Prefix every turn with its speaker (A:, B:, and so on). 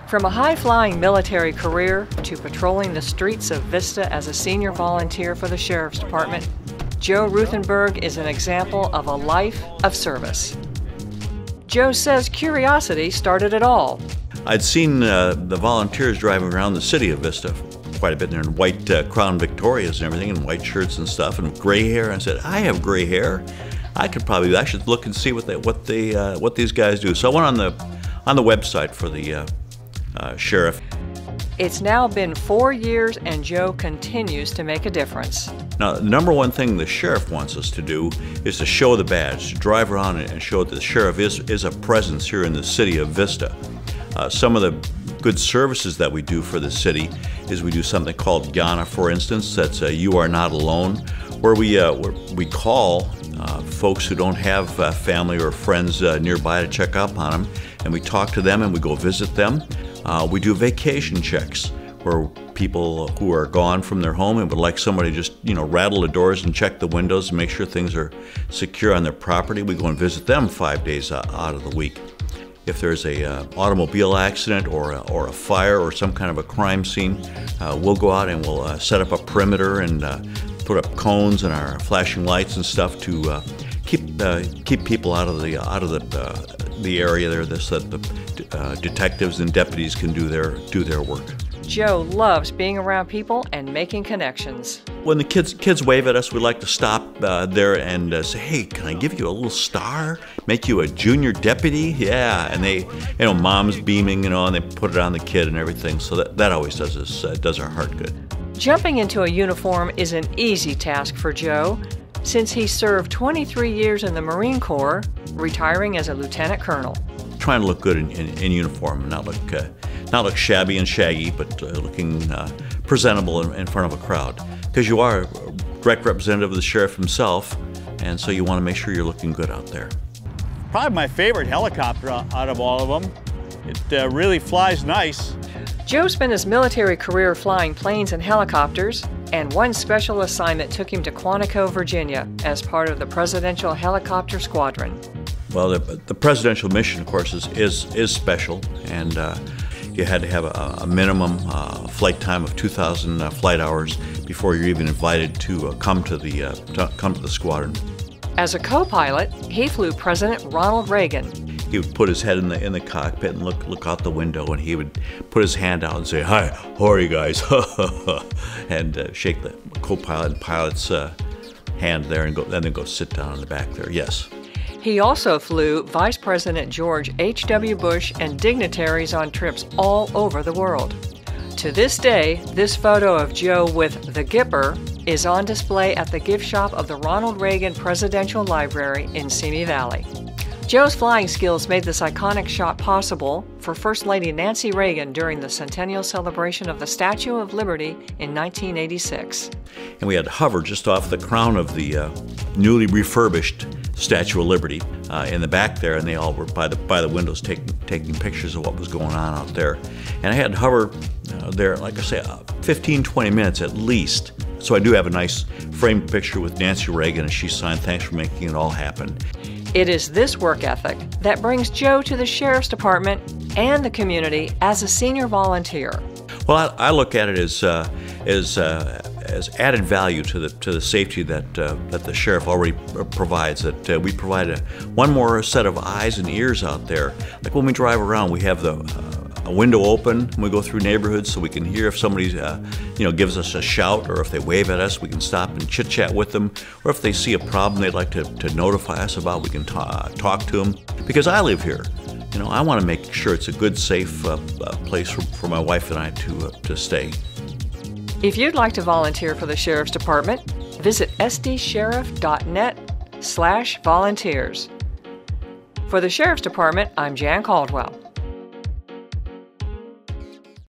A: From a high-flying military career to patrolling the streets of Vista as a senior volunteer for the Sheriff's Department, Joe Ruthenberg is an example of a life of service. Joe says curiosity started it all.
B: I'd seen the volunteers driving around the city of Vista quite a bit. They're in white Crown Victorias and everything, and white shirts and stuff, and gray hair. And I said, I have gray hair. I should look and see what these guys do. So I went on the website for the sheriff.
A: It's now been 4 years, and Joe continues to make a difference.
B: Now, the number one thing the sheriff wants us to do is to show the badge, to drive around and show that the sheriff is a presence here in the city of Vista. Some of the good services that we do for the city is we do something called Yana, for instance. That's You Are Not Alone, where we call folks who don't have family or friends nearby to check up on them, and we talk to them and we go visit them. We do vacation checks, where people who are gone from their home and would like somebody to just, rattle the doors and check the windows and make sure things are secure on their property. We go and visit them 5 days out of the week. If there's a automobile accident or a fire or some kind of a crime scene, we'll go out and we'll set up a perimeter and put up cones and our flashing lights and stuff to keep people out of the area there, so that the detectives and deputies can do their work.
A: Joe loves being around people and making connections.
B: When the kids wave at us, we like to stop there and say, "Hey, can I give you a little star? Make you a junior deputy?" Yeah, and they, mom's beaming, and they put it on the kid and everything. So that always does our heart good.
A: Jumping into a uniform is an easy task for Joe, since he served 23 years in the Marine Corps, retiring as a lieutenant colonel.
B: Trying to look good in uniform, not look shabby and shaggy, but looking presentable in front of a crowd. Because you are a direct representative of the sheriff himself, and so you want to make sure you're looking good out there.
C: Probably my favorite helicopter out of all of them. It really flies nice.
A: Joe spent his military career flying planes and helicopters, and one special assignment took him to Quantico, Virginia, as part of the Presidential Helicopter Squadron.
B: Well, the presidential mission, of course, is special, and you had to have a minimum flight time of 2,000 flight hours before you're even invited to come to the squadron.
A: As a co-pilot, he flew President Ronald Reagan.
B: He would put his head in the cockpit and look out the window, and he would put his hand out and say, "Hi, how are you guys?" and shake the co-pilot and pilot's hand there, and then go sit down in the back there. Yes.
A: He also flew Vice President George H.W. Bush and dignitaries on trips all over the world. To this day, this photo of Joe with the Gipper is on display at the gift shop of the Ronald Reagan Presidential Library in Simi Valley. Joe's flying skills made this iconic shot possible for First Lady Nancy Reagan during the centennial celebration of the Statue of Liberty in 1986.
B: And we had to hover just off the crown of the newly refurbished Statue of Liberty in the back there, and they all were by the windows taking pictures of what was going on out there. And I had to hover there, like I say, 15-20 minutes at least. So I do have a nice framed picture with Nancy Reagan, and she signed, "Thanks for making it all happen."
A: It is this work ethic that brings Joe to the Sheriff's Department and the community as a senior volunteer.
B: Well, I look at it as added value to the safety that the sheriff already provides. That we provide one more set of eyes and ears out there. Like when we drive around, we have a window open when we go through neighborhoods, so we can hear if somebody gives us a shout, or if they wave at us, we can stop and chit chat with them. Or if they see a problem they'd like to notify us about, we can talk to them. Because I live here. I want to make sure it's a good, safe place for my wife and I to stay.
A: If you'd like to volunteer for the Sheriff's Department, visit sdsheriff.net/volunteers. For the Sheriff's Department, I'm Jan Caldwell.